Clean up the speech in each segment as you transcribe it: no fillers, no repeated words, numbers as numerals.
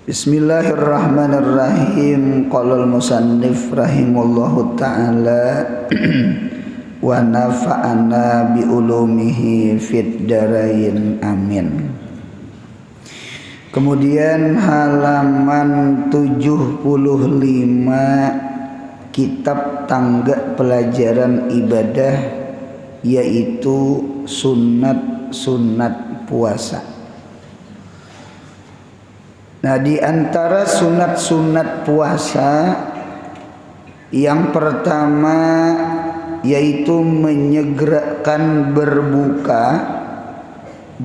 Bismillahirrahmanirrahim. Qala al-musannif rahimallahu ta'ala wa nafa'ana bi ulumihi fid darain amin. Kemudian halaman 75 kitab tangga pelajaran ibadah, yaitu sunat-sunat puasa. Nah, di antara sunat-sunat puasa yang pertama yaitu menyegerakan berbuka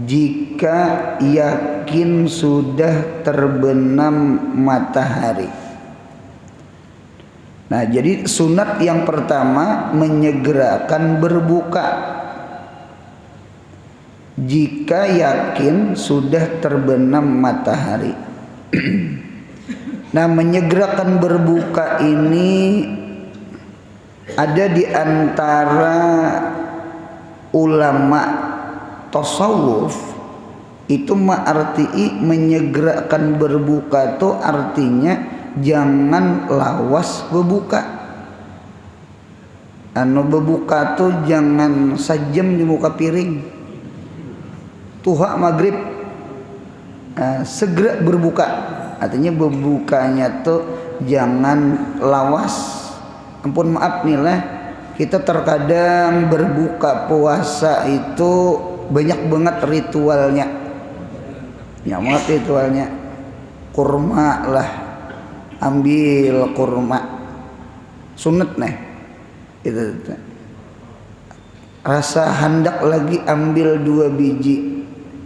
jika yakin sudah terbenam matahari. Nah, jadi sunat yang pertama menyegerakan berbuka jika yakin sudah terbenam matahari. Nah, menyegerakan berbuka ini ada di antara ulama tasawuf itu ma'arti'i menyegerakan berbuka itu artinya jangan lawas berbuka. Berbuka tuh jangan sajam di muka piring. Tuha maghrib segera berbuka, artinya berbukanya tuh jangan lawas. Ampun maaf nih lah, kita terkadang berbuka puasa itu banyak banget ritualnya. Ya banget ritualnya. Kurma lah, ambil kurma, sunat nih. Itu. Rasa hendak lagi ambil 2 biji.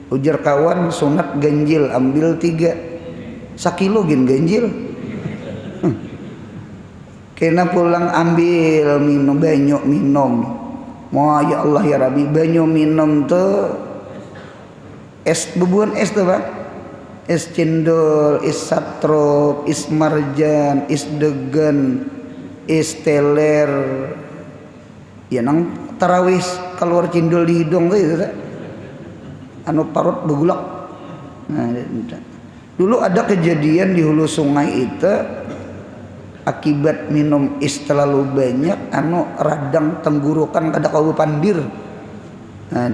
Ujar kawan sunat ganjil ambil 3 sakilo gin ganjil. Kena pulang ambil minum banyu minum. Mau ya Allah ya Rabbi, banyu minum tuh es bebuan es tuh Bang. Es cendol, es satrop, es marjan, es degan, es teler. Ya nang tarawih keluar cendol di hidung tuh itu. Anu parut begulak. Nah, dulu ada kejadian di hulu sungai itu, akibat minum es terlalu banyak, anu radang tenggorokan kada kau pandir. Nah,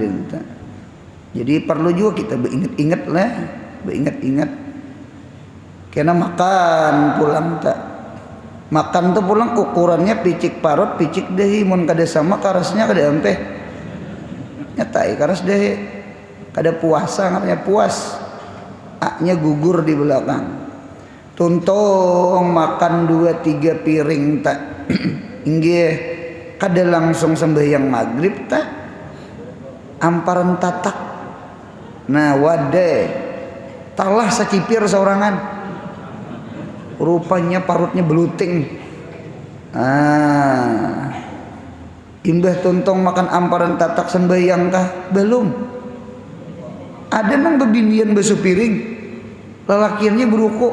jadi perlu juga kita beringat-ingat lah, beringat-ingat. Karena makan pulang tak, makan tuh pulang ukurannya picik parut, picik dehi, mun kada sama karasnya kada ampeh. Nyatai karas dehi. Kada puasa ngaranya puas, aknya gugur di belakang. Tuntong makan 2-3 piring tak inggih kada langsung sembahyang maghrib tak amparan tatak. Nah wadah talah secipir seorangan, rupanya parutnya beluting. Imbah tuntong makan amparan tatak sembahyang kah? Belum. Ada nang bebinian basuh piring, lelakiannya beruku.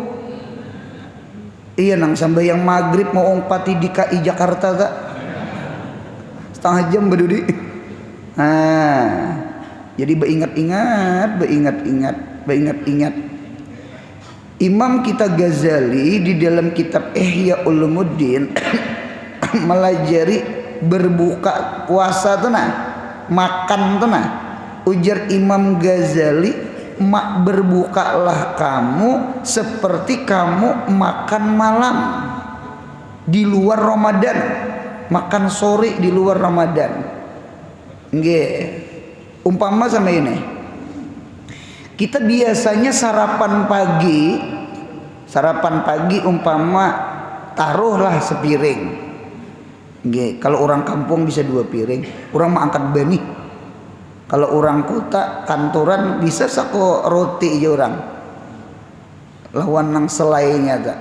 Iya nang sambayang maghrib mau ompati di KI Jakarta tak? Setengah jam berdudi. Jadi beringat-ingat. Imam kita Ghazali di dalam kitab Ihya Ulumuddin melajari berbuka puasa tuh nah, makan tuh nah. Ujar Imam Ghazali, mak berbukalah kamu seperti kamu makan malam di luar Ramadan, makan sore di luar Ramadan. Nggih. Umpama sama ini. Kita biasanya sarapan pagi umpama taruhlah sepiring. Nggih, kalau orang kampung bisa 2 piring, orang mah angkat benih. Kalau orang kota kantoran bisa sako roti aja orang. Lawan nang selainya tak.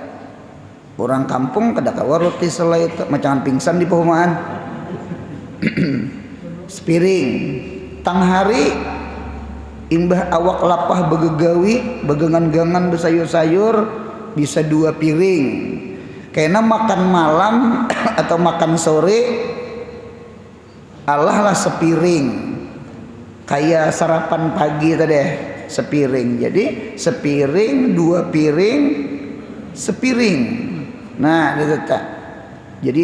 Orang kampung kada kawa roti selai tak macam pingsan di perumahan. Sepiring. Tang hari imbah awak lapah begegawi, begengan-gengan bersayur-sayur bisa 2 piring. Karena makan malam atau makan sore Allah lah sepiring. Kayak sarapan pagi tadi, sepiring. Jadi sepiring, 2 piring, sepiring. Nah, itu tak. Jadi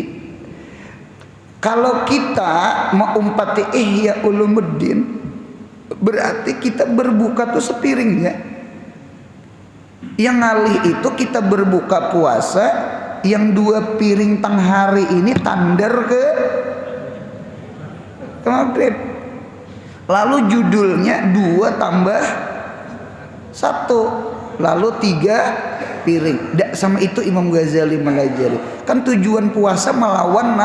kalau kita mengumpati Ihya Ulumuddin, berarti kita berbuka tuh sepiring ya. Yang ngalih itu kita berbuka puasa, yang 2 piring tang hari ini tandar ke maghrib. Lalu judulnya 2 tambah 1, lalu 3 piring. Sama itu Imam Ghazali mengajari. Kan tujuan puasa melawan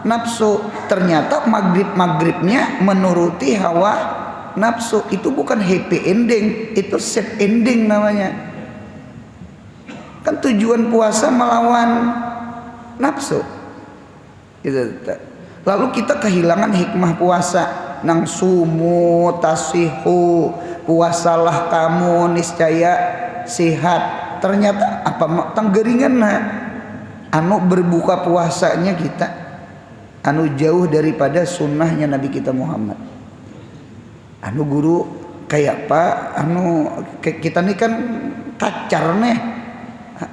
nafsu. Ternyata maghribnya menuruti hawa nafsu. Itu bukan happy ending, itu sad ending namanya. Kan tujuan puasa melawan nafsu. Lalu kita kehilangan hikmah puasa. Nang sumu tasihu, puasalah kamu niscaya sehat. Ternyata apa tanggeringan anu berbuka puasanya kita anu jauh daripada sunnahnya Nabi kita Muhammad. Anu guru kayak apa? Anu kita nih kan kacar nih,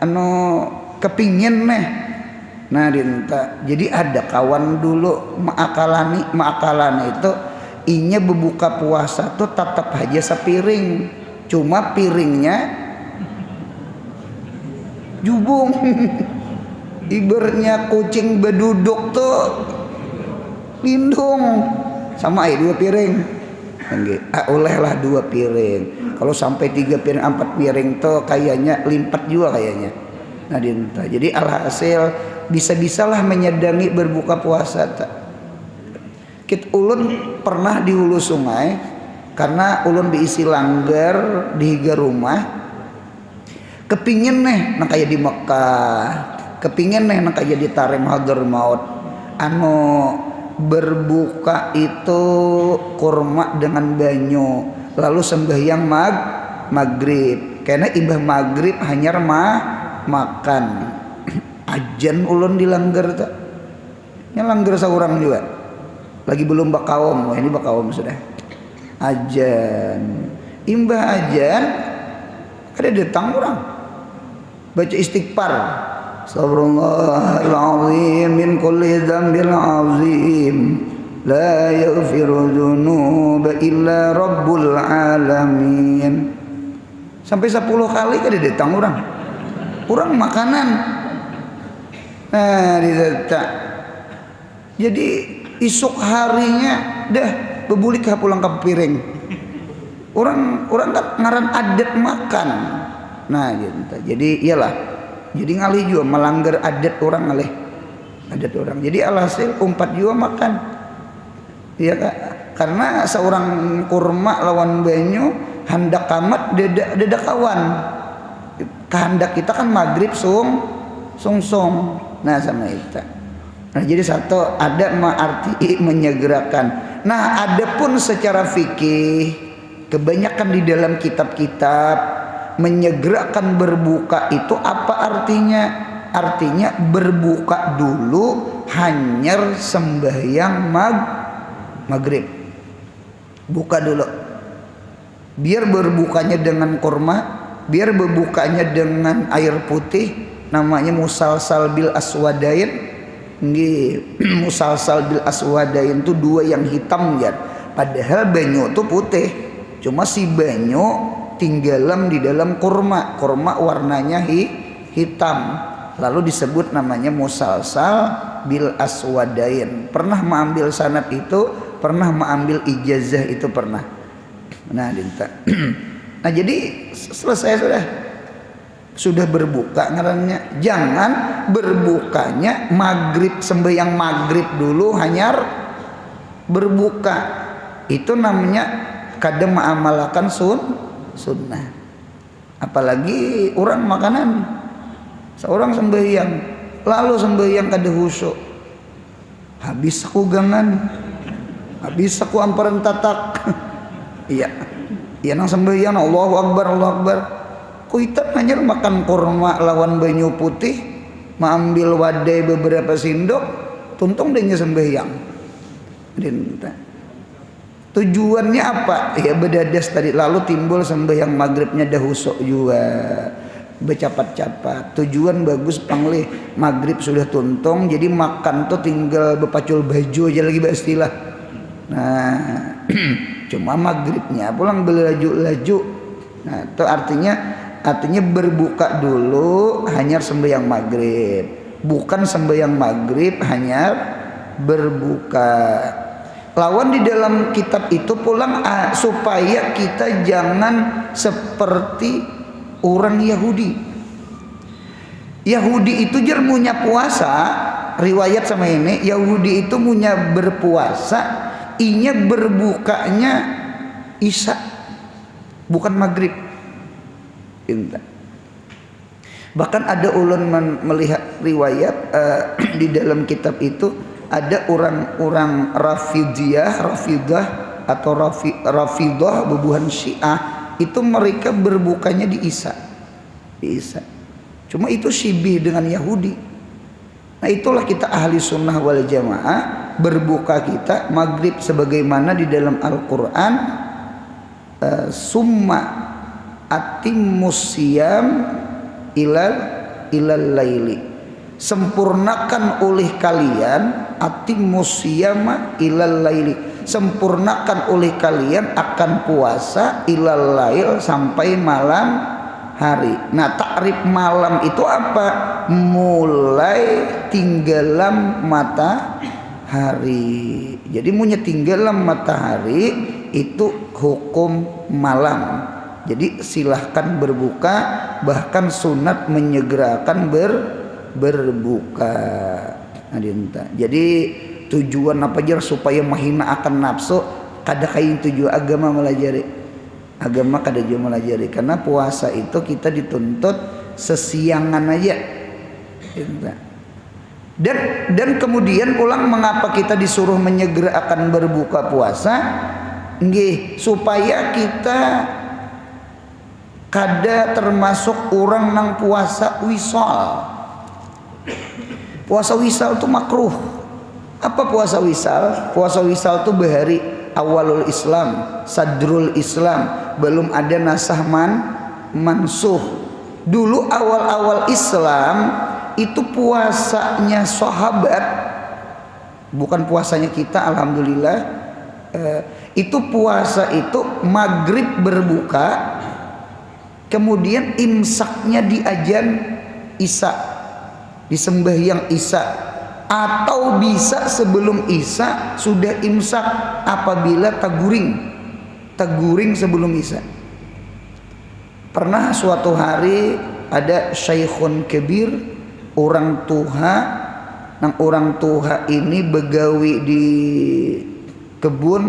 anu kepingin nih. Nah dinta. Jadi ada kawan dulu maakalani itu inya berbuka puasa tuh tetap aja sepiring, cuma piringnya jubung. Ibernya kucing beduduk tuh lindung sama 2 piring. Olehlah 2 piring. Kalau sampai 3 piring 4 piring tuh kayaknya limpet juga kayaknya. Nah dinta. Jadi alhasil bisa-bisalah menyedangi berbuka puasa tak. Kit ulun pernah di hulu sungai karena ulun diisi langgar di higa rumah. Kepingin nih nak kayak di Mekah, kepingin nih nak kayak di Tarim Hadramaut. Anu berbuka itu kurma dengan banyu, lalu sembahyang maghrib. Karena imbah maghrib hanya makan. Ajan ulun di langgar tak. Nya langgar seorang juga. Lagi belum bakawom, ini bakawom sudah. Ajan, imbah ajan, ada datang orang baca istighfar. Astagfirullahaladzim min kulli dzambil azim, la yaghfiru dzunuba illa rabbul alamin. Sampai 10 kali ada datang orang makanan. Nah, diletak. Jadi isuk harinya dah bebulik pulang ke piring. Orang kan ngaran adat makan. Nah gitu. Jadi iyalah. Jadi ngalih juga melanggar adat orang ngalih. Adat orang. Jadi alhasil umpat juga makan. Iya Kak. Karena seorang kurma lawan banyu hendak kamat dedak kawan. Kehendak kita kan maghrib sung. Nah sama itu. Nah jadi satu ada arti menyegerakan. Nah ada pun secara fikih kebanyakan di dalam kitab-kitab menyegerakan berbuka itu apa artinya? Artinya berbuka dulu hanya sembahyang maghrib. Buka dulu. Biar berbukanya dengan kurma, biar berbukanya dengan air putih, namanya musalsal bil aswadain. Musalsal bil aswadain itu 2 yang hitam ya. Padahal banyu itu putih. Cuma si banyu tinggalam di dalam kurma. Kurma warnanya hitam. Lalu disebut namanya musalsal bil aswadain. Pernah mengambil sanad itu, pernah mengambil ijazah itu pernah. Nah, dinta. Nah, jadi selesai sudah berbuka ngarannya. Jangan berbukanya maghrib, sembahyang maghrib dulu hanya berbuka. Itu namanya kadang mengamalkan sunnah. Apalagi orang makanan. Seorang sembahyang, lalu sembahyang kada khusyuk. Habis aku gangan. Habis aku amparan tatak. Iya. Iya nang sembahyang Allahu Akbar, Allahu Akbar. Kuitan hanya makan kurma lawan banyu putih, mengambil wadai beberapa sendok, tuntung dia sembahyang. Tujuannya apa? Ya bedadas tadi, lalu timbul sembahyang maghribnya dahusuk juga bercapat-capat. Tujuan bagus panglih, maghrib sudah tuntung, jadi makan tuh tinggal bepacul baju aja lagi istilah. Nah cuma maghribnya pulang berlaju-laju. Nah itu artinya berbuka dulu hanya sembahyang maghrib, bukan sembahyang maghrib hanya berbuka. Lawan di dalam kitab itu pulang supaya kita jangan seperti orang Yahudi. Yahudi itu punya puasa, riwayat sama ini, Yahudi itu punya berpuasa, inya berbukanya Isya, bukan maghrib. Bahkan ada ulun melihat riwayat di dalam kitab itu ada orang-orang Rafidah atau Rafidah bubuhan Syiah itu mereka berbukanya di Isya. Cuma itu syibih dengan Yahudi. Nah itulah kita ahli sunnah wal jamaah, berbuka kita maghrib sebagaimana di dalam Al-Quran, summa atimmus siyam ilal laili, sempurnakan oleh kalian atimmus siyama ilal laili, sempurnakan oleh kalian akan puasa ilal lail, sampai malam hari. Nah takrif malam itu apa? Mulai tinggalan matahari. Jadi munya tinggalan matahari itu hukum malam. Jadi silahkan berbuka, bahkan sunat menyegerakan berbuka. Jadi tujuan apa aja supaya mahina akan nafsu, kada kain tujuan agama melajari. Agama kada juga melajari, karena puasa itu kita dituntut sesiangan aja. Dan kemudian pulang mengapa kita disuruh menyegerakan berbuka puasa? Nggih, supaya kita kada termasuk orang nang puasa wisal. Puasa wisal itu makruh. Apa puasa wisal? Puasa wisal itu bahari awalul Islam, sadrul Islam, belum ada nasah mansuh. Dulu awal-awal Islam itu puasanya sahabat, bukan puasanya kita, alhamdulillah. Itu puasa itu maghrib berbuka, kemudian imsaknya di azan Isya, di sembahyang Isya, atau bisa sebelum Isya sudah imsak apabila taguring sebelum Isya. Pernah suatu hari ada syaikhun kabir, orang tua, nang orang tua ini begawi di kebun,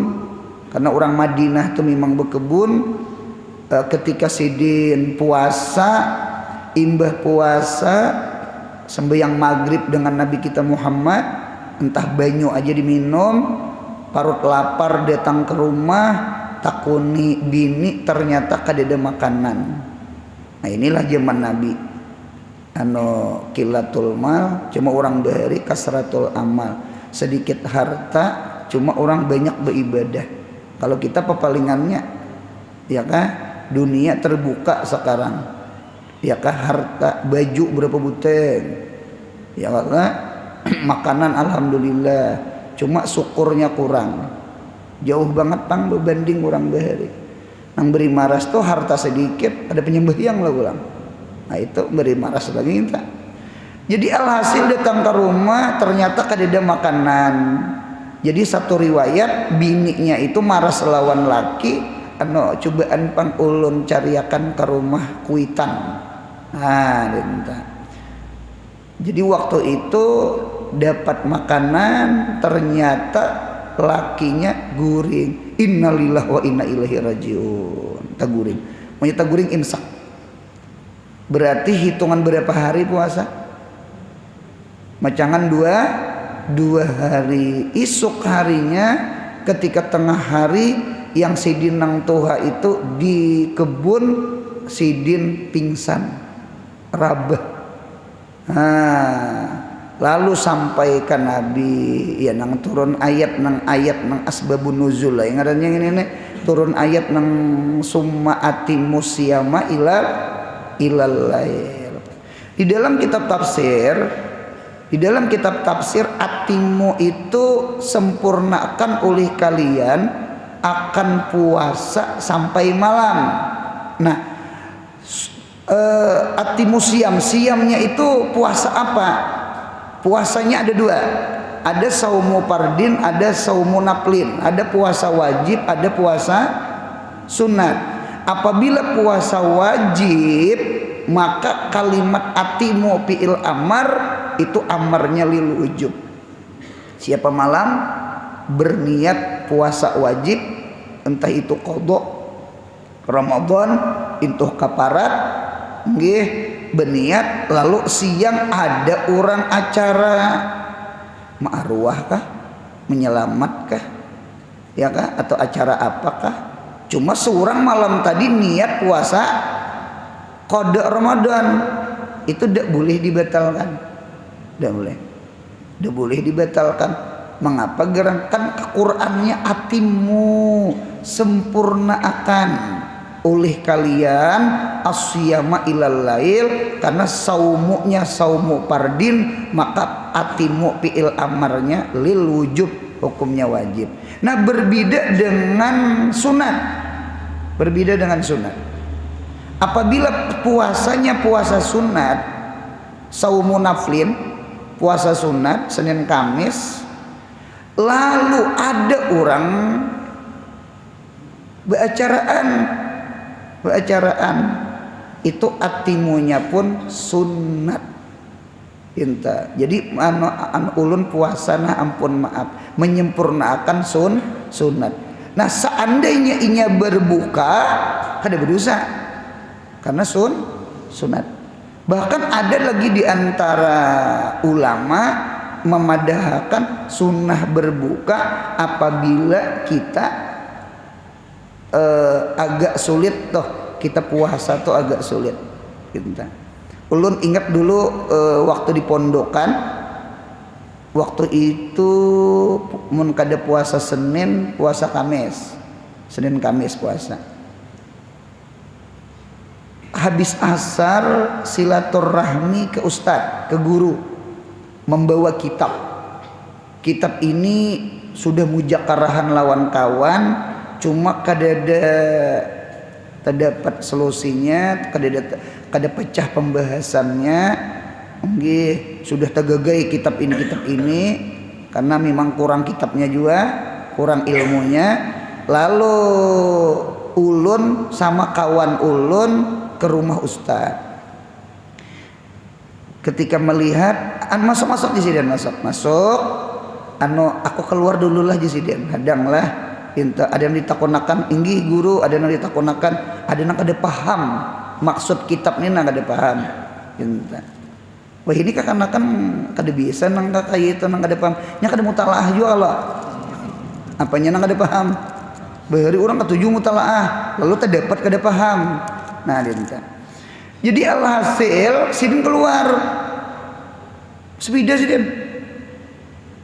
karena orang Madinah itu memang berkebun. Ketika sidin puasa, imbah puasa, sembahyang maghrib dengan Nabi kita Muhammad, entah banyu aja diminum, parut lapar datang ke rumah, takuni bini, ternyata kadada makanan. Nah inilah zaman Nabi, kilatul mal, cuma orang bahari kasratul amal, sedikit harta cuma orang banyak beribadah. Kalau kita pepalingannya, ya kah, dunia terbuka sekarang, ya kah, harta baju berapa buteng, ya kah, makanan alhamdulillah, cuma syukurnya kurang, jauh banget pang berbanding orang bahari. Nang beri maras tuh harta sedikit, ada penyembahyang lah ulang. Nah itu beri maras lagi kita. Jadi alhasil datang ke rumah ternyata kadada makanan. Jadi satu riwayat bininya itu maras lawan laki, cobaan pang ulun cariakan ke rumah kuitan. Nah, jadi waktu itu dapat makanan, ternyata lakinya guring. Innalillahi wa inna ilaihi rajiun. Taguring. Maunya taguring imsak. Berarti hitungan berapa hari puasa? Macangan dua hari. Isuk harinya ketika tengah hari yang sidin nang toha itu di kebun, sidin pingsan, rabah. lalu sampaikan Nabi ya nang turun ayat nang asbabun nuzul lah yang ngarannya ini turun ayat nang summa atimus siyama ilal lail. Di dalam kitab tafsir atimu itu sempurnakan oleh kalian akan puasa sampai malam. Nah, atimu siamnya itu puasa apa? Puasanya ada dua, ada saumu pardin, ada saumu naplin, ada puasa wajib, ada puasa sunat. Apabila puasa wajib, maka kalimat atimu fi'il amar itu amarnya lil ujub. Siapa malam berniat puasa wajib, entah itu qadha Ramadan, itu kaparat, nggih berniat lalu siang ada orang acara ma'ruah kah, menyelamat kah, ya kah, atau acara apakah, cuma seorang malam tadi niat puasa qada Ramadan, itu tidak boleh dibatalkan, tidak boleh dibatalkan. Mengapa? Gerakan Qur'annya atimu sempurnakan oleh kalian asyama ilal lail, karena saumunya saumu pardin, maka atimu fi'il amarnya lil wujub, hukumnya wajib. Nah, berbeda dengan sunat. Apabila puasanya puasa sunat, saumu naflin, puasa sunat Senin Kamis, lalu ada orang beracaraan, itu atimunya pun sunat. Jadi ulun puasana ampun maaf menyempurnakan sunat. Nah, seandainya inya berbuka kada berdosa karena sunat. Bahkan ada lagi di antara ulama memadahkan sunnah berbuka apabila kita agak sulit toh, kita puasa tuh agak sulit gitu. Ulun ingat dulu waktu di pondokan, waktu itu mun kada puasa Senin, puasa Kamis, Senin Kamis puasa. Habis asar silaturahmi ke ustadz, ke guru, membawa kitab ini sudah mujakarahan lawan kawan, cuma terdapat solusinya, kada pecah pembahasannya. Nggih, sudah tegagai kitab ini karena memang kurang kitabnya juga, kurang ilmunya. Lalu ulun sama kawan ulun ke rumah ustaz. Ketika melihat masuk di sini, masuk aku keluar dulu lah di sini, hadanglah. Ada yang ditakonakan inggi guru, ada yang ditakonakan, ada yang kada paham maksud kitab ini, kada paham. Wah, ini kakanakan kada bisa nang kakak itu nang kada paham, nya kada mutalaah juga lo. Apanya nang kada paham? Bahari orang ketujuh mutalaah, lalu terdapat kada paham. Nah, dinta. Jadi alhasil sidin keluar. Sepida sidin.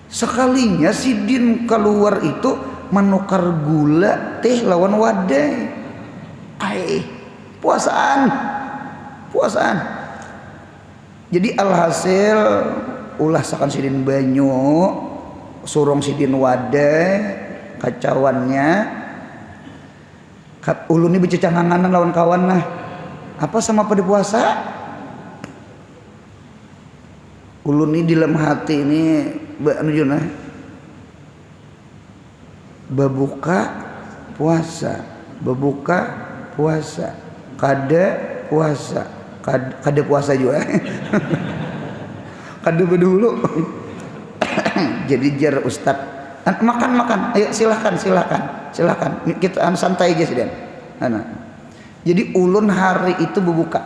Sekalinya sidin keluar itu menukar gula teh lawan wadai. Puasaan. Jadi alhasil ulah sakan sidin banyu, surong sidin wadai, kacauannya. Ulun ini bercecangangan lawan kawan lah. Apa sama pada puasa? Ulun ini di dalam hati ini bebuka puasa, kada puasa juga. Kada berdulu. Jadi jar ustad, makan, ayo silakan, kita santai aja sih dan. Jadi ulun hari itu berbuka,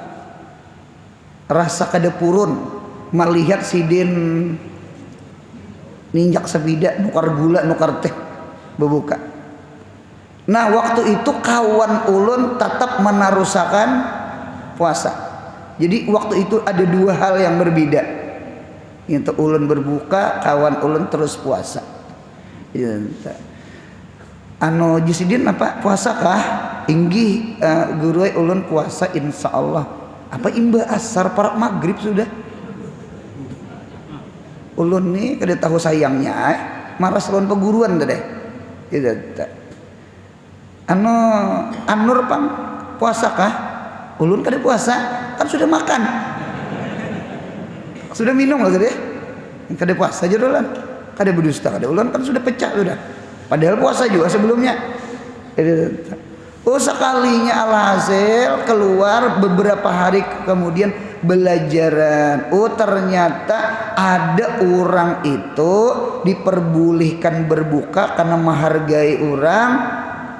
rasa kada purun melihat sidin ninjak sepida, nukar gula, nukar teh, berbuka. Nah, waktu itu kawan ulun tetap menarusakan puasa. Jadi waktu itu ada dua hal yang berbeda. Itu ulun berbuka, kawan ulun terus puasa. Anu Jisidin apa puasa kah? Inggih guru ulun puasa insya Allah. Apa imbah asar parak maghrib sudah. Ulun nih kada tahu sayangnya, maras lawan peguruan tadi. Anu Anur pang puasa kah? Ulun kada puasa, kan sudah makan. Sudah minum lah tadi. Kada puasa aja dulu, kada berdusta, kada ulun kan sudah pecah sudah. Padahal puasa juga sebelumnya. Oh sekalinya alhasil keluar beberapa hari kemudian belajaran. Oh ternyata ada orang itu diperbolehkan berbuka karena menghargai orang,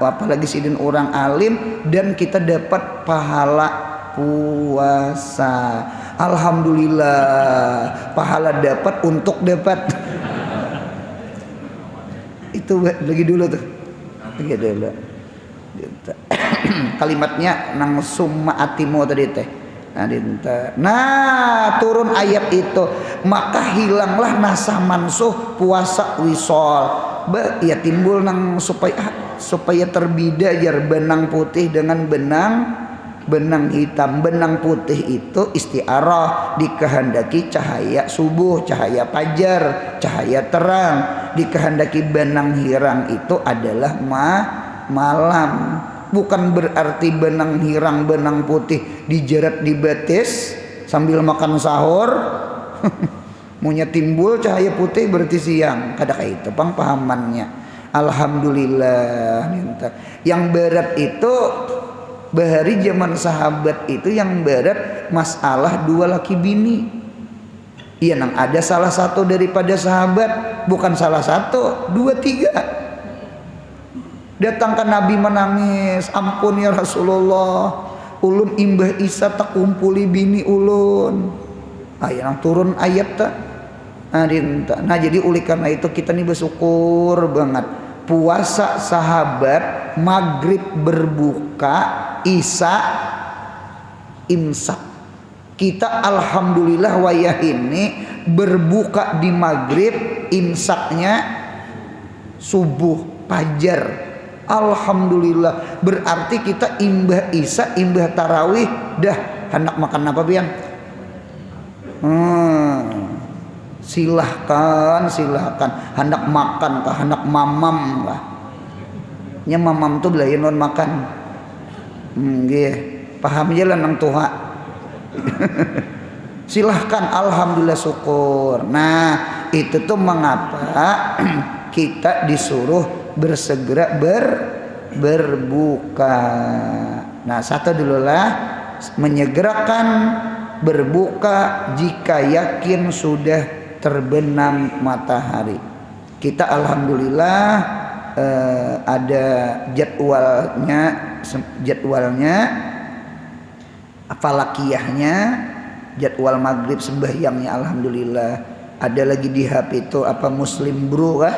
apalagi sidin orang alim, dan kita dapat pahala puasa. Alhamdulillah, pahala dapat untuk dapat. Itu lagi dulu tuh. Lagi dulu. Kalimatnya nang summa atimu tadi teh. Nah, turun ayat itu, maka hilanglah nasah mansuh puasa wisol. Ya timbul nang supaya terbida jar benang putih dengan benang hitam. Benang putih itu istiarah, dikehendaki cahaya subuh, cahaya fajar, cahaya terang. Dikehendaki benang hirang itu adalah malam. Bukan berarti benang hirang, benang putih dijerat di betis sambil makan sahur. Munya timbul cahaya putih berarti siang. Kada kayak itu pang pahamannya. Alhamdulillah. Yang berat itu bahari zaman sahabat itu yang berat masalah dua laki bini. Iya nang ada salah satu daripada sahabat, bukan salah satu, dua tiga. Datang ke Nabi menangis, ampun ya Rasulullah, ulun imbah Isa tak kumpuli bini ulun. Ayat turun ayat tak. Nah jadi oleh karena itu kita nih bersyukur banget. Puasa sahabat, maghrib berbuka, Isa imsak. Kita alhamdulillah wayah ini berbuka di maghrib, imsaknya subuh fajar. Alhamdulillah, berarti kita imbah Isa, imbah tarawih, dah hendak makan apa biang? Silahkan hendak makan kah, hendak mamam lah. Nya mamam tuh belayan non makan. Paham aja lah nang tuha. Silahkan, alhamdulillah syukur. Nah itu tuh mengapa kita disuruh bersegera berbuka. Nah satu dululah, menyegerakan berbuka jika yakin sudah terbenam matahari. Kita alhamdulillah ada jadwalnya falakiyahnya, jadwal maghrib sembahyangnya alhamdulillah. Ada lagi di HP itu apa Muslim Bro kah?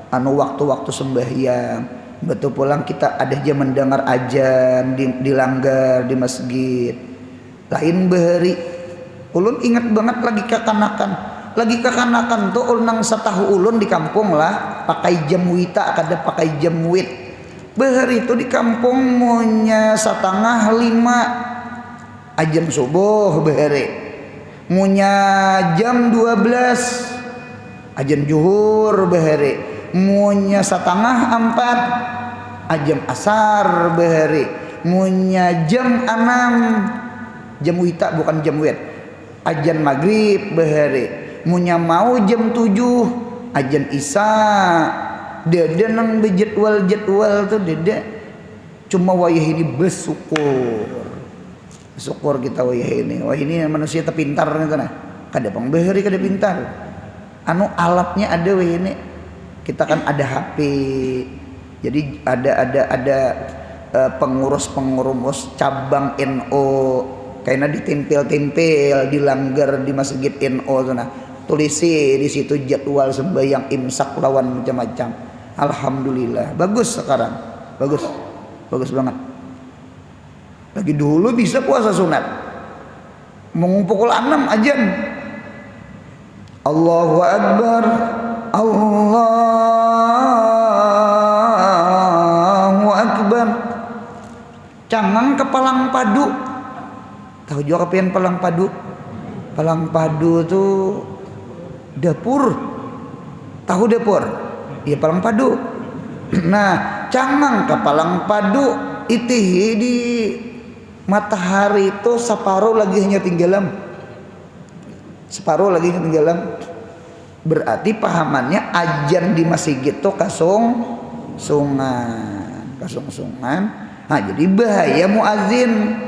Anu waktu-waktu sembahyang. Betul pulang kita ada jam mendengar ajan di langgar di masjid. Lain bahari ulun ingat banget lagi kekanakan tuh ulun satahu ulun di kampung lah pakai jam wita, kada pakai jam wit. Bahari itu di kampung munya 4:30 ajan subuh bahari, munya jam 12 ajan zuhur bahari, munya 3:30 ajan asar bahari, munya jam 6 jam wita bukan jam wit ajan maghrib bahari, munya mau jam 7 ajan isya. Dede nang bejadwal tuh dede cuma wayah ini bersyukur kita wayah ini manusia terpintar nih nah. Kada pang bahari kada pintar. Anu alatnya ada wayah ini. Kita kan ada HP. Jadi ada pengurus cabang NO kayaknya ditempel di langgar di masjid NO tuh nah. Tulisi di situ jadwal sembahyang imsak lawan macam-macam. Alhamdulillah bagus sekarang, bagus banget. Lagi dulu bisa puasa sunat, mau pukul 6 ajan Allahu Akbar, Allahu Akbar. Cangang ke palang padu. Tahu juga kepian palang padu? Palang padu tuh dapur. Tahu dapur? Iya palang padu. Nah, cangang ke palang padu itihi di matahari itu separuh lagi hanya tinggalan. Separuh lagi hanya tinggalan. Berarti pahamannya ajan di masjid itu kasungsungan. Nah, jadi bahaya muazin.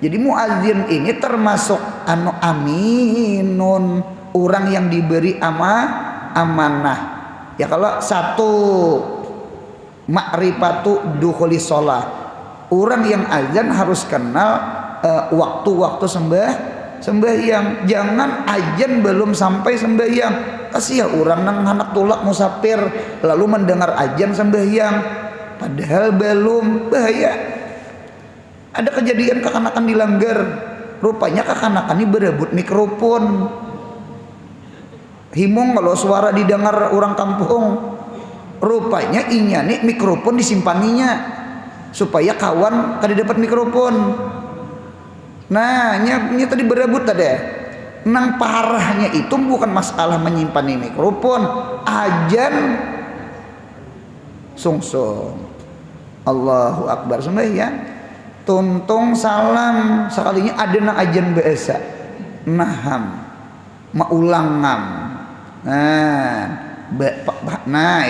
Jadi muazin ini termasuk aminun, orang yang diberi amanah. Ya kalau satu ma'rifatu dukhuli sholat, orang yang azan harus kenal waktu-waktu sembahyang. Jangan azan belum sampai sembahyang. Kasih ya orang nang anak tulak musafir lalu mendengar azan sembahyang padahal belum, bahaya. Ada kejadian kekanakan dilanggar. Rupanya kekanakan ini berebut mikrofon. Himung kalau suara didengar orang kampung. Rupanya inya nih mikrofon disimpaninya supaya kawan kada dapat mikrofon. Nah, nya tadi berebut tadi. Nang parahnya itu bukan masalah menyimpan mikrofon, ajan sungsung. Allahu Akbar sembahyang, tuntung salam sekalinya ada nang ajan biasa, naham, maulangam. Nah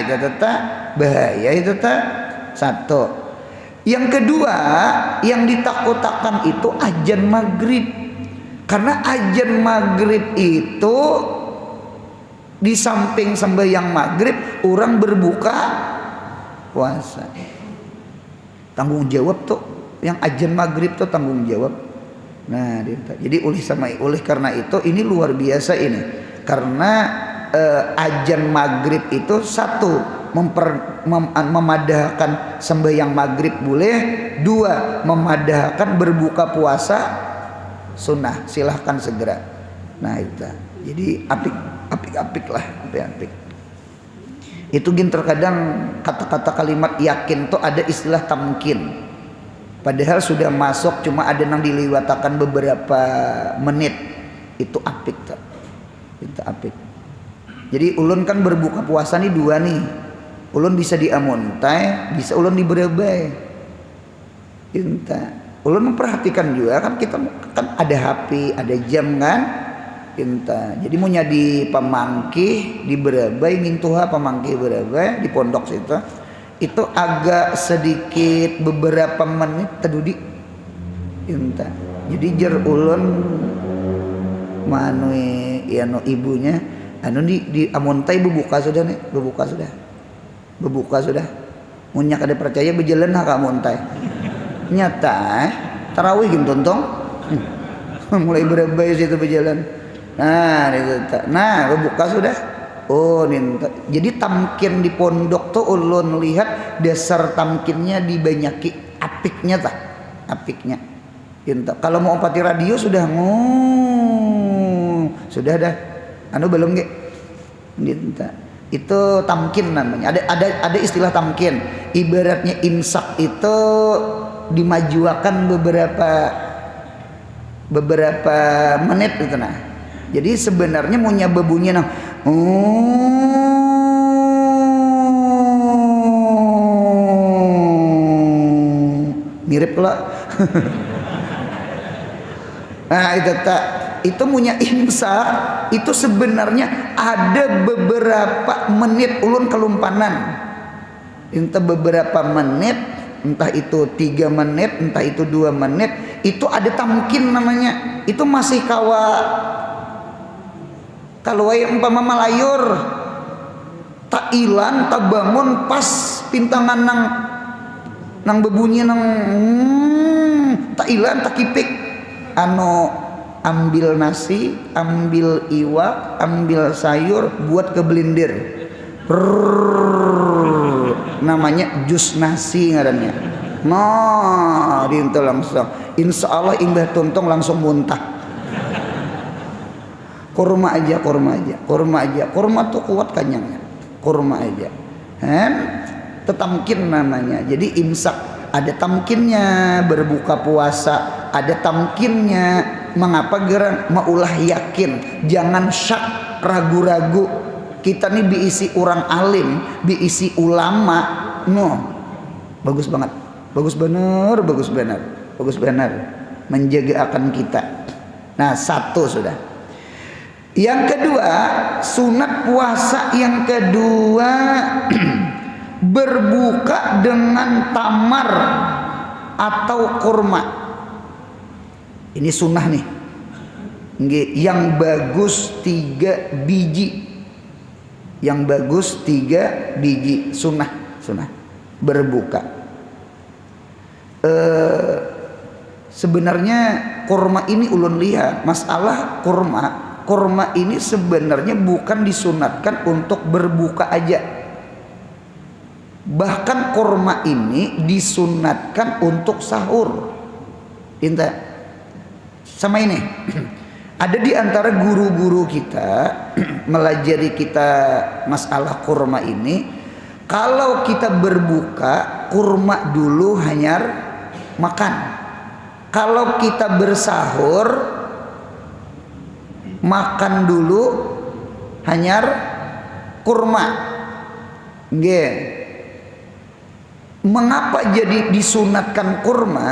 itu tetap bahaya itu tetap satu. Yang kedua yang ditakutkan itu ajan maghrib. Karena ajan maghrib itu di samping sembahyang maghrib orang berbuka puasa. Tanggung jawab tuh yang ajan maghrib tuh tanggung jawab. Nah, jadi oleh karena itu ini luar biasa ini. Karena ajan maghrib itu satu memadahkan sembahyang maghrib boleh, dua memadahkan berbuka puasa sunnah, silahkan segera. Nah itu jadi apik lah. Itu gin terkadang kata-kata kalimat yakin tuh ada istilah tamkin, padahal sudah masuk cuma ada yang dilewatakan beberapa menit. Itu apik tuh. Itu apik. Jadi ulun kan berbuka puasa nih dua nih, ulun bisa di amuntai, bisa ulun di berebai. Inta ulun memperhatikan juga kan, kita kan ada HP, ada jam kan. Inta. Jadi mau nyadi pemangkih di Berabai, mintuha pemangkih Berabai di pondok situ. Itu agak sedikit beberapa menit terdudi. Inta. Jadi jer ulun manui ya no ibunya anu di amontai bebuka sudah nih, bebuka sudah. Munyak ada percaya berjalan ha ka amontai. Nyata tarawih gin tontong mulai Berabai situ berjalan. Nah buka sudah. Oh ninta. Jadi tamkin di pondok tuh ulun lihat dasar tamkinnya dibanyaki apiknya tah, apiknya. Ninta. Kalau mau opati radio sudah sudah dah. Anu belum ge. Ninta. Itu tamkin namanya. Ada istilah tamkin. Ibaratnya imsak itu dimajuakan beberapa menit itu nah. Jadi sebenarnya mau bunyi nah. Mirip lah. Nah itu punya imsak itu sebenarnya ada beberapa menit ulun kelumpanan. Entah beberapa menit, entah itu 3 menit, entah itu 2 menit, itu ada tamkin namanya. Itu masih kalau umpama malayur tak ilan tak bangun pas pintangan nang bebunyi nang tak ilan tak kipik anu ambil nasi, ambil iwak, ambil sayur buat ke blender. Namanya jus nasi ngarannya. Nah, dintu langsung. Insya Allah imbah tuntung langsung muntah. Kurma aja, kurma aja, kurma aja. Kurma tuh kuat kenyangnya. Kurma aja. Tetamkin namanya. Jadi imsak ada tamkinnya, berbuka puasa ada tamkinnya. Mengapa gerang? Maulah yakin, jangan syak, ragu-ragu. Kita nih diisi orang alim, diisi ulama. No, bagus banget, bagus bener, bagus bener, bagus bener. Menjaga akan kita. Nah, satu sudah. Yang kedua, sunat puasa yang kedua berbuka dengan tamar atau kurma. Ini sunnah nih. Yang bagus 3 biji. Yang bagus 3 biji, sunnah, sunnah berbuka. Sebenarnya kurma ini ulun lihat masalah kurma ini sebenarnya bukan disunatkan untuk berbuka aja. Bahkan kurma ini disunatkan untuk sahur. Inta sama ini. Ada di antara guru-guru kita melajari kita masalah kurma ini. Kalau kita berbuka, kurma dulu hanyar makan. Kalau kita bersahur, makan dulu hanyar kurma. Nggih. Mengapa jadi disunatkan kurma?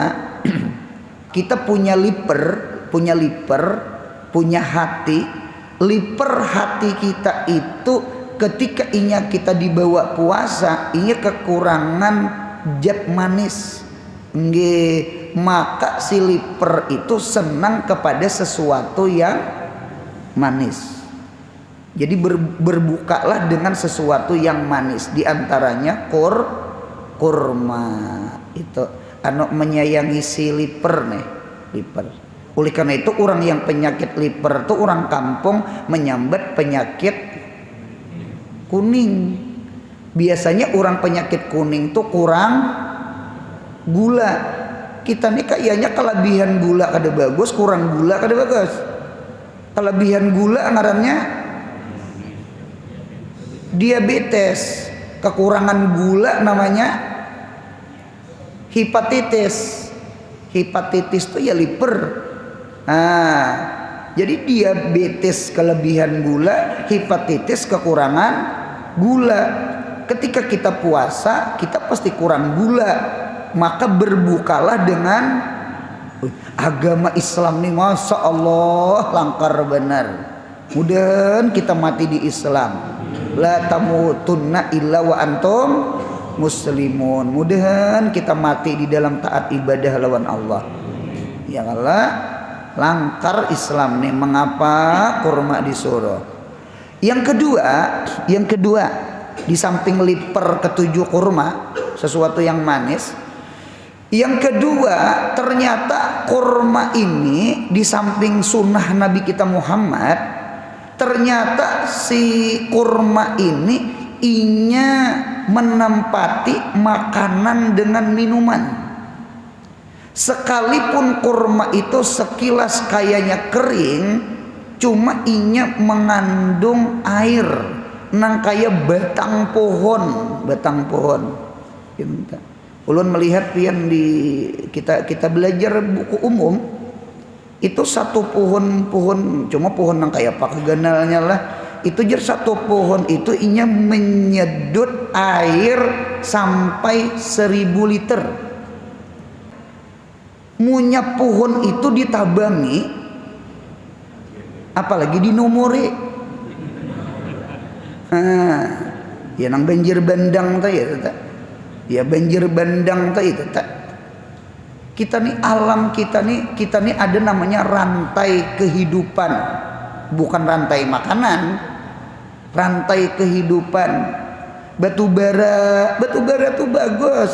Kita punya liper, punya hati. Liper hati kita itu ketika inya kita dibawa puasa, inya kekurangan zat manis. Nggih, maka si liper itu senang kepada sesuatu yang manis. Jadi berbukalah dengan sesuatu yang manis, diantaranya kurma itu menyayangi si liper nih, liper. Oleh karena itu orang yang penyakit liper itu orang kampung menyambat penyakit kuning. Biasanya orang penyakit kuning tuh kurang gula. Kita nih kayaknya kelebihan gula kada bagus, kurang gula kada bagus. Kelebihan gula ngarannya diabetes, kekurangan gula namanya hepatitis. Hepatitis itu ya liver. Nah, jadi diabetes kelebihan gula, hepatitis kekurangan gula. Ketika kita puasa, kita pasti kurang gula, maka berbukalah dengan agama Islam nih, masya Allah langkar benar. Mudah kita mati di Islam. La tamutunna illa wa antum muslimun. Mudahan kita mati di dalam taat ibadah lawan Allah. Ya Allah, langkar Islam nih. Mengapa kurma disuruh? Yang kedua, di samping liper ketujuh kurma, sesuatu yang manis. Yang kedua, ternyata kurma ini di samping sunnah Nabi kita Muhammad, ternyata si kurma ini inya menempati makanan dengan minuman. Sekalipun kurma itu sekilas kayaknya kering, cuma inya mengandung air nang kayak batang pohon. Ulun melihat pian di kita belajar buku umum itu satu pohon cuma pohon nang kayak apa keganalnya lah, itu jer satu pohon itu inya menyedot air sampai 1000 liter. Munya pohon itu ditabangi, apalagi dinomori. Ya nang banjir bandang ta ya banjir bandang ta itu tak. Kita nih alam kita nih ada namanya rantai kehidupan, bukan rantai makanan, rantai kehidupan. Batu bara tuh bagus.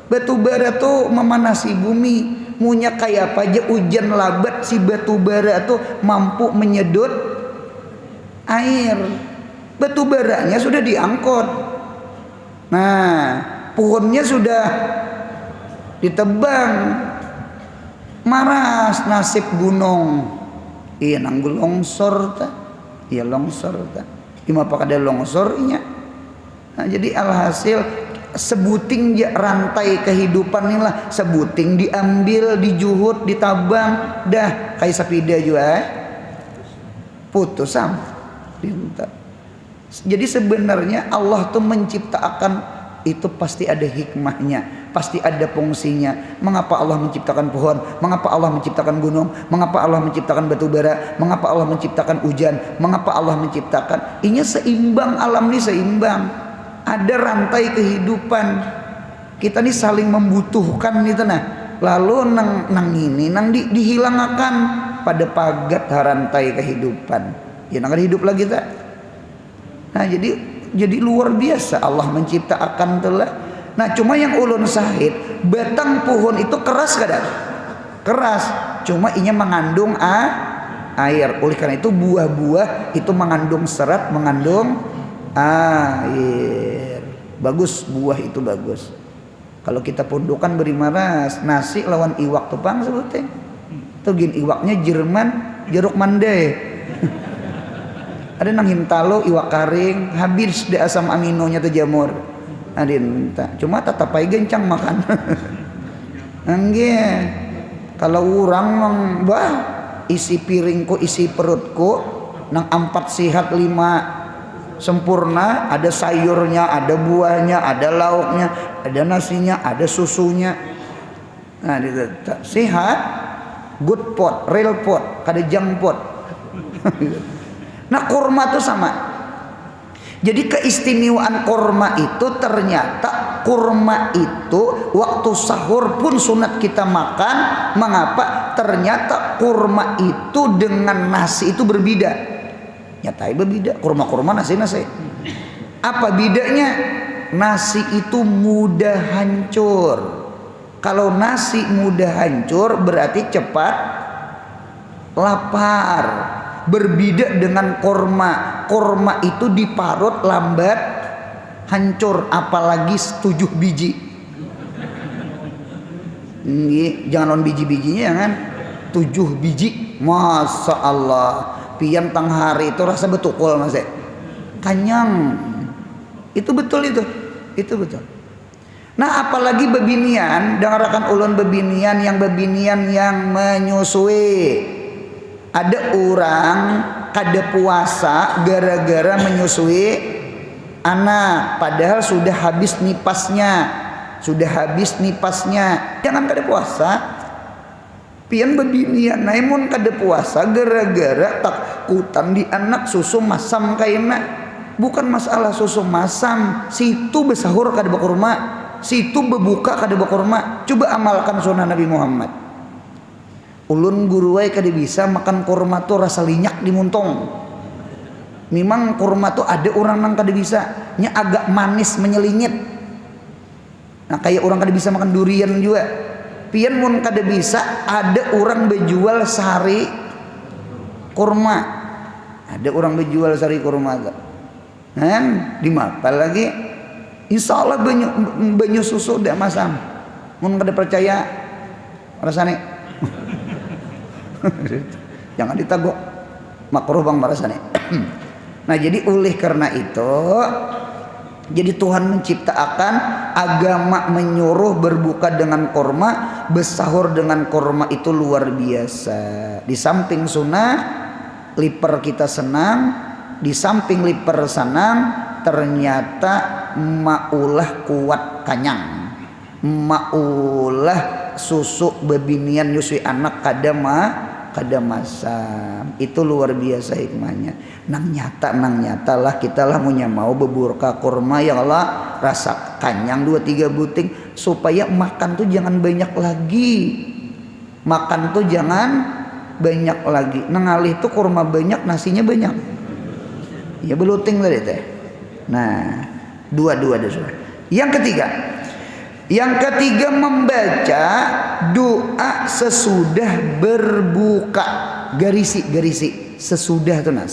Batu bara tuh memanasi bumi. Munya kayak apa aja hujan labat, si batu bara tuh mampu menyedot air. Batu baranya sudah diangkut. Nah, pohonnya sudah ditebang. Maras nasib gunung. iya nanggul longsor ta, iya longsor ta, ima pakada longsornya. Nah, jadi alhasil sebuting ya rantai kehidupan inilah, sebuting diambil, dijuhut, ditabang, dah kayak sapida juga putus sam. Jadi sebenarnya Allah tuh menciptakan itu pasti ada hikmahnya, pasti ada fungsinya. Mengapa Allah menciptakan pohon? Mengapa Allah menciptakan gunung? Mengapa Allah menciptakan batu bara? Mengapa Allah menciptakan hujan? Mengapa Allah menciptakan? Inya seimbang, alam ini seimbang. Ada rantai kehidupan. Kita nih saling membutuhkan itu nah. Lalu nang ini nang dihilangkan pada pagat rantai kehidupan. Ya nang hidup lagi tak. Nah jadi luar biasa Allah menciptakan telah. Nah cuma yang ulun sahid, batang pohon itu keras kadang, keras. Cuma inya mengandung air. Oleh karena itu buah-buah itu mengandung serat, mengandung air. Bagus, buah itu bagus. Kalau kita pondokan beri maras, nasi lawan iwak tupang sebutnya. Tuh gin iwaknya Jerman, jeruk mandai. Ada nang hintalo iwak karing, habis de asam aminonya tuh jamur. Adin tak, cuma tatapai gencang makan. Angge, kalau orang nang bah isi piringku, isi perutku, nang 4 sehat 5 sempurna, ada sayurnya, ada buahnya, ada lauknya, ada nasinya, ada susunya. Nah, sehat, good pot, real pot, kada junk pot. Nah kurma itu sama. Jadi keistimewaan kurma itu ternyata kurma itu waktu sahur pun sunat kita makan. Mengapa? Ternyata kurma itu dengan nasi itu berbeda. Nyatai berbeda. Kurma-kurma nasi. Apa bedanya? Nasi itu mudah hancur. Kalau nasi mudah hancur berarti cepat lapar. Berbeda dengan korma. Korma itu diparut lambat hancur, apalagi 7 biji. Jangan on biji-bijinya jangan 7 biji. Masya Allah, pian tang hari itu rasa betukul mas kanyang. Itu betul itu betul. Nah apalagi bebinian, dengarkan ulun bebinian yang menyusui. Ada orang kada puasa gara-gara menyusui anak, padahal sudah habis nipasnya. Jangan kada puasa. Pian bebinian naimun kada puasa gara-gara takutan di anak susu masam kaina. Bukan masalah susu masam, situ besahur kada bakurma, situ bebuka kada bakurma. Coba amalkan sunnah Nabi Muhammad. Ulun guruai kada bisa makan kurma tuh rasa linyak di muntong. Memang kurma tuh ada orang nang kada bisa, nya agak manis menyelinyit. Nah kayak orang kada bisa makan durian juga. Pian mun kada bisa, ada orang berjual sari kurma. Ada orang berjual sari kurma tuh. Kan dimapal lagi. Insya Allah banyu susu dak masam. Mun kada percaya rasane. Jangan ditagok makruh bang barasane. Nah jadi oleh karena itu, jadi Tuhan menciptakan agama menyuruh berbuka dengan korma, bersahur dengan korma itu luar biasa. Di samping sunnah liper kita senang, di samping liper senang, ternyata maulah kuat kanyang, maulah susu bebinian nyusui anak kada masam. Itu luar biasa hikmahnya. Nang nyata lah kita lah mau beburka kurma ya Allah rasa kanyang 2-3 buting, supaya makan tuh jangan banyak lagi. Nengalih tuh kurma banyak, nasinya banyak. Ya beluting tadi teh. Nah, dua-dua deh sudah. Yang ketiga membaca doa sesudah berbuka. Garisi sesudah tuh nah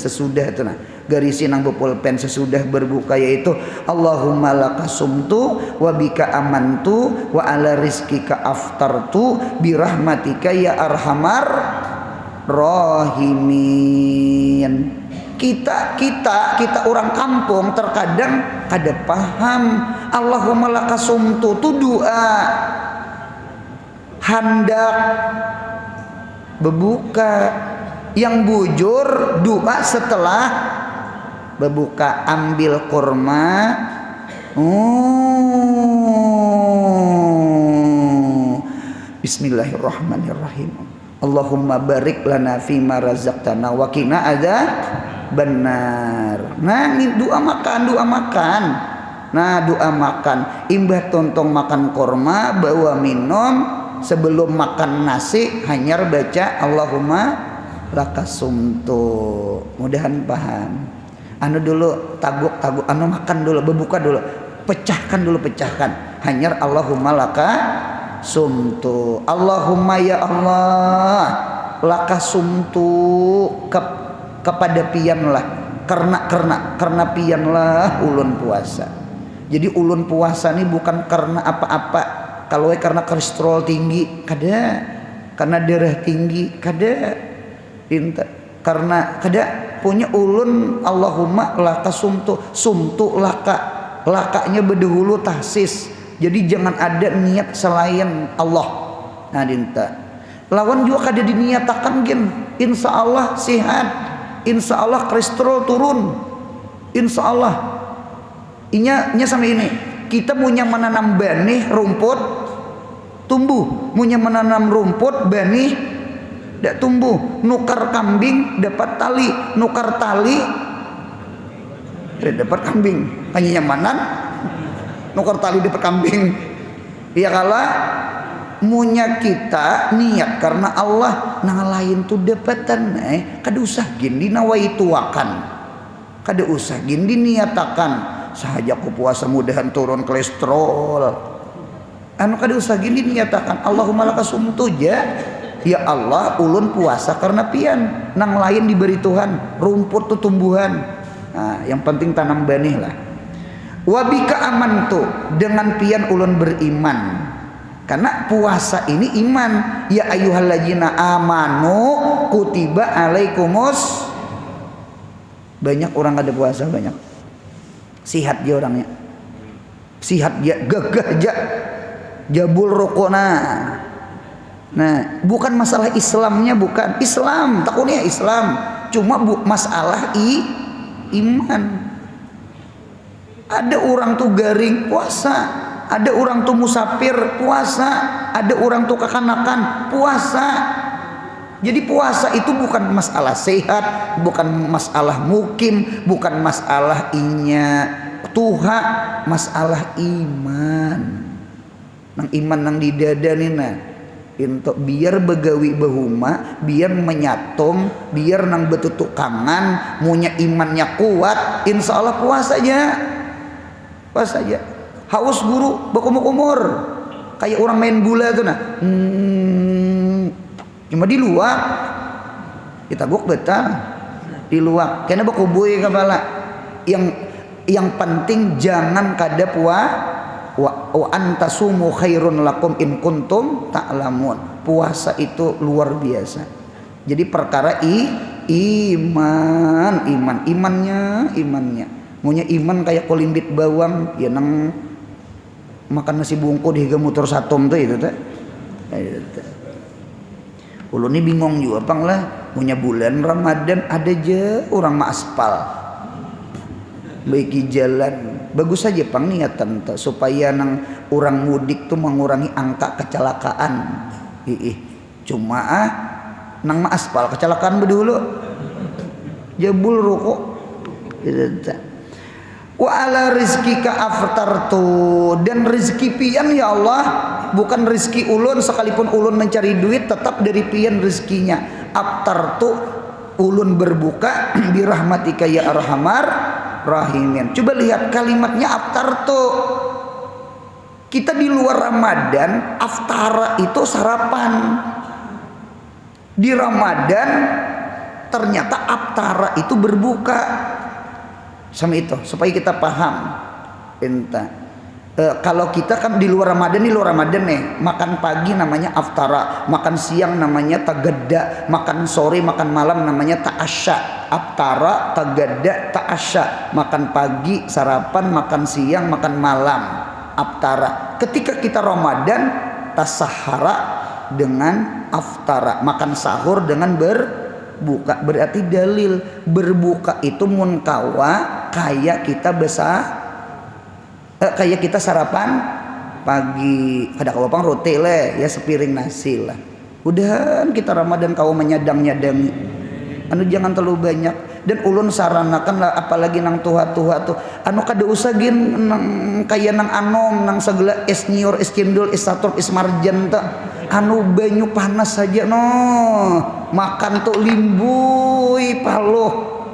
garisi nang bepulpen sesudah berbuka, yaitu Allahumma lakasumtu wa bika amantu wa ala rizkika aftartu birahmatika ya arhamar rahimin. Kita orang kampung terkadang kada paham Allahumma lakasumtu itu doa hendak berbuka, yang bujur doa setelah berbuka. Ambil kurma, bismillahirrahmanirrahim, Allahumma barik lana fima razaqtana wa qina adzabannar. Nah ini doa makan. Nah doa makan imbah tontong makan kurma bawa minum. Sebelum makan nasi hanyar baca Allahumma lakasumtu. Mudahan paham. Anu dulu taguk anu makan dulu, berbuka dulu, pecahkan. Hanyar Allahumma lakasumtu. Allahumma ya Allah lakasumtu kepada pianlah, karena pianlah ulun puasa. Jadi ulun puasa ini bukan karena apa-apa. Kalau karena kolesterol tinggi kada, karena darah tinggi kada, karena kada punya ulun Allahumma laka sumtu lakanya berdahulu tahsis. Jadi jangan ada niat selain Allah. Nah dinta lawan juga kada diniatakan gen, insya Allah sehat, insya Allah kolesterol turun, insya Allah inya sampai ini. Kita punya menanam benih rumput tumbuh, punya menanam rumput benih tidak tumbuh. Nukar kambing dapat tali, nukar tali dapat kambing. Hanya nyamanan nukar tali dapat kambing. Ya kalah munya kita niat karena Allah, nang lain tuh dapatan kada usah gini nawai tuakan, kada usah gini niatakan sahaja ku puasa mudahan turun kolesterol. Anu kada usah gini niatakan Allahumma lakasumtu ya Allah ulun puasa karena pian, nang lain diberi Tuhan, rumput tuh tumbuhan. Nah, yang penting tanam benih lah. Wabika amantu, dengan pian ulun beriman. Karena puasa ini iman. Ya ayyuhalladzina amanu kutiba alaikumus. Banyak orang kada puasa, banyak. Sihat dia orangnya, sihat dia, gagah aja, jabul rokona. Nah bukan masalah Islamnya, bukan Islam takutnya Islam, cuma masalah iman. Ada orang tuh garing puasa, ada orang tuh musafir puasa, ada orang tuh kekanakan puasa. Jadi puasa itu bukan masalah sehat, bukan masalah mukim, bukan masalah inya tuha, masalah iman. Nang iman nang di dada nina, untuk biar begawi bahuma, biar menyatum, biar nang betutuk kangen, munya imannya kuat, insya Allah puasa aja. Haus guru berkumur-kumur, kayak orang main bola tuh nah. Cuma di luar kita guk betal di luar kena bakubui kepala. Yang penting jangan kada wa antasumu khairun lakum in kuntum ta'lamun. Puasa itu luar biasa. Jadi perkara imannya munya iman kayak kolimbit bawang ya nang makan nasi bungku di higa motor satom tuh itu teh. Ulun ini bingung juga pang lah, punya bulan Ramadan ada aja orang aspal baiki jalan. Bagus saja pang niatan supaya nang orang mudik tuh mengurangi angka kecelakaan. Cuma nang aspal kecelakaan berdulu jabul rokok. Wa ala rizkika aftartu, dan rizki pian ya Allah bukan rizki ulun, sekalipun ulun mencari duit tetap dari pian rizkinya. Aftartu ulun berbuka birahmatika ya arhamar rahimin. Coba lihat kalimatnya aftartu. Kita di luar Ramadan aftara itu sarapan. Di Ramadan ternyata aftara itu berbuka. Sama itu supaya kita paham. Kalau kita kan di luar Ramadan nih, makan pagi namanya aftara, makan siang namanya tagadda, makan sore makan malam namanya ta'asya. Aftara, tagadda, ta'asya, makan pagi sarapan, makan siang makan malam, aftara. Ketika kita Ramadan, tasahara dengan aftara, makan sahur dengan berbuka. Berarti dalil berbuka itu munkawa kayak kita kayak kita sarapan pagi kada kawapang roti le ya sepiring nasi lah. Udahan kita Ramadan kau menyadang-nyadangi anu jangan terlalu banyak. Dan ulun saranakan lah, apalagi nang tuha-tuha tuh anu kada usah gin kaya nang anom nang segala es nyiur, es cendol, es sator, es marjan tak anu banyu panas saja no makan tuh limbuy paloh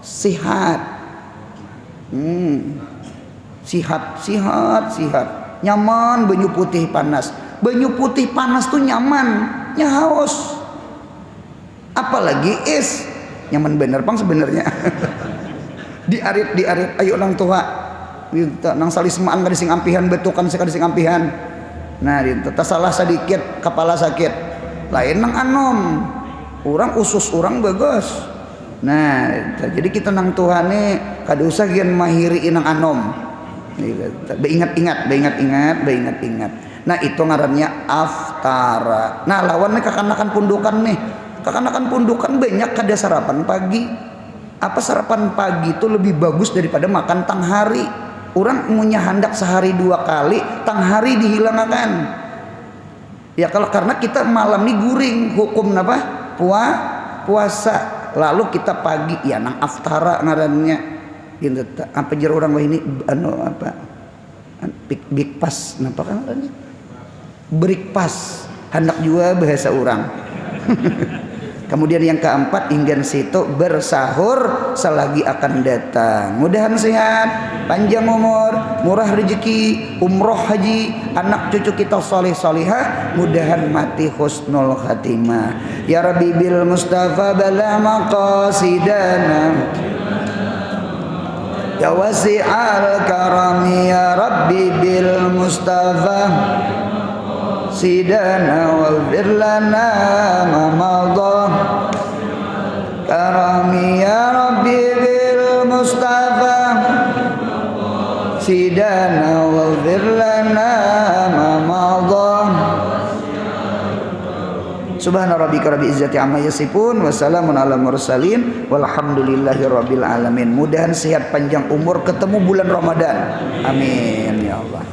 sihat. Sihat nyaman. Banyu putih panas tuh nyaman haus, apalagi es nyaman bener pang sebenarnya. diarit ayo nang tua nang salismaan kada sing ampihan betukan sekali sing ampihan. Nah tak salah sedikit kepala sakit lain nang anom orang usus orang bagus. Nah jadi kita nang Tuhan nih kada usah gian mahiri nang anom. Beingat-ingat. Nah itu ngarannya aftara. Nah lawannya kekanakan pundukan banyak kada sarapan pagi. Apa sarapan pagi itu lebih bagus daripada makan tang hari. Orang punya handak sehari 2 kali, tang hari dihilangkan. Ya kalau karena kita malam nih guring hukum apa? Puasa. Lalu kita pagi ya nang aftara ngarannya. Apa jar orang wah ini anu apa big pas napa kan namanya break pas hendak juga bahasa orang. Kemudian yang keempat inggan situ bersahur selagi akan datang. Mudahan sehat, panjang umur, murah rezeki, umroh haji, anak cucu kita soleh solihah, mudahan mati husnul khatimah. Ya Rabbi bil Mustafa bala maqasidana ya wasi'al karami ya Rabbi bil Mustafa sidana waghfir lana ma madha karami ya Rabbi bil Mustafa sidana waghfir lana ma madha. Subhana rabbika rabbil izzati amma yasifun wa salamun ala mursalin walhamdulillahi rabbil alamin. Mudahan sehat panjang umur ketemu bulan Ramadan. Amin ya Allah.